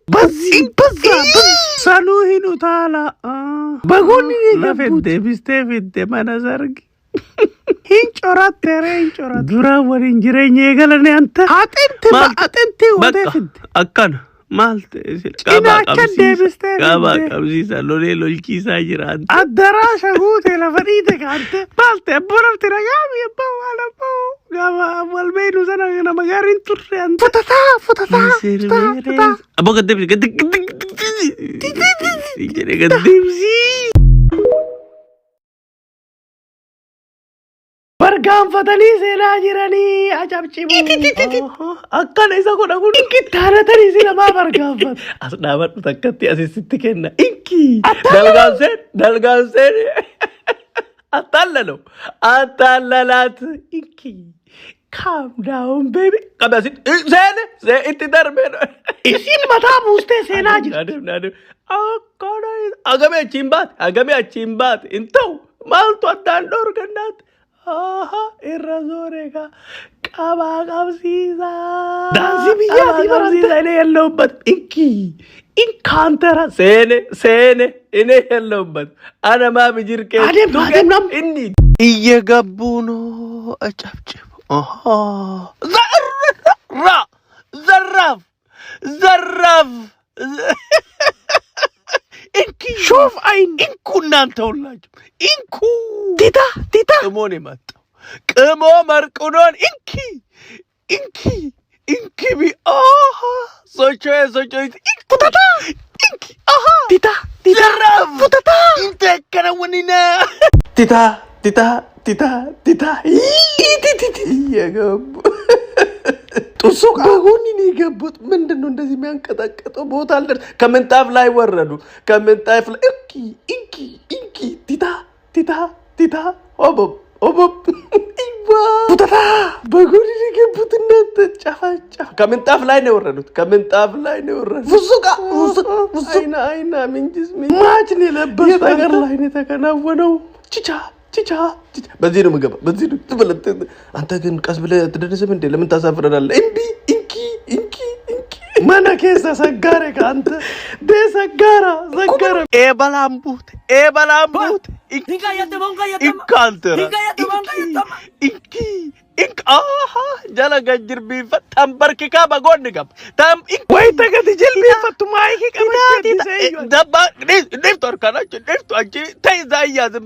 بس سالوهن تعالى بقولي لفيد بيستفيد ما نزرق هنشرات ترى هنشرات درا ورينجريني قالني أنت أنت ودفيد أكن مالت إنا كده بيستفيد كابا كابزي سالوني لولكي ساجران الدراسة قوتي لفريدك أنت مالت بررت رجامي يبو على بو قابا والبينو سنة أنا مقارن تري أنت فتاة أبو قدم برقام فتني سيلا جراني عجب شبو أكن إذا كنا أقول إنك تانا تاني سيلا ما برقام فت أصلا ما تكتي أسي ستكنا إنكي دلقان سين أتللات إنكي calm down baby كم أسي سين إنت دربين إسين متى بوستة سيلا جرا نادم أكن أجمع تشيمبات إنتو مالتو أدان دور كنات الرزوريكا كابا قبسيسا دانسي بيجاتي برانتا إني اللوبت إنكي إنكانترا سيني إني اللوبت أنا ما بجير كيس أدم نم إني إيه قبونو أجاب زرف إنكي شوف عين إنكو نانتا ولاج إنكو تيتا كموني مات كمو مركونون إنكي بي سوچوي إنكو إنكي تيتا زرف فتاتا إنت كنونينا تيتا يا جاب ጡሱቅ አሁን እኔ ገቡት ምንድነው እንደዚህ የሚያንቀጣቀጠው ቦታ አለ ከምንጣፍ ላይ ወረዱ ከምንጣፍ ላይ ኢንኪ ቲታ ኦቦብ ኢባ ቡታታ በጉድ ገቡት እናንተ ጫፋጫ ከምንጣፍ ላይ ነው ወረዱት ፍሱቃ አይና ምንጅስ ማች ነው ለበስ ነገር ላይ ነው ተከናወነው ቺቻ በዚህ ነው የምገባ በዚህ ነው ትበለጥ አንተ ግን ቀስ ብለህ ትደነስም እንዴ ለምን ታሳፍረናለህ እንቢ ኢንኪ ማና ከዛ ሰጋረ ካንተ ደሰጋራ ኤበላምቡት ኢንካንተራ ኢንክ ጀለ ገጅር ቢፈት ተንበርክካ በጎን ገብ ታም ወይ ተገት ጀል ቢፈቱ ማይክ ቀመች ዲሰዩ ደባ ዲፍቶር ካናች ዲፍቶ አንቺ ተይዛ ያዝም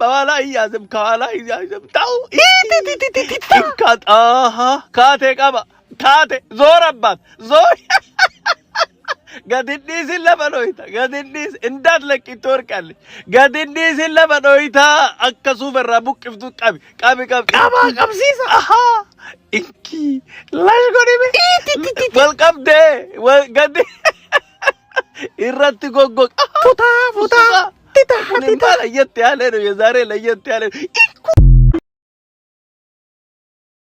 በኋላ ያዝም ከኋላ ያዝም ታው ኢንካት ካቴ ዞረባት ገድንዲስ ለበኖይታ ገድንዲስ እንዳትለቂ ትወርቃለች ገድንዲስ ለበኖይታ አከሱ በራ ቡቅፍቱ ቀቢ ቀብሲሳ ኢንኪ ላሽጎኒ ወልቀብደ ገድ ይራት ጎጎ ፉታ ቲታ ለየት ያለ ነው የዛሬ ለየት ያለ ኢንኩ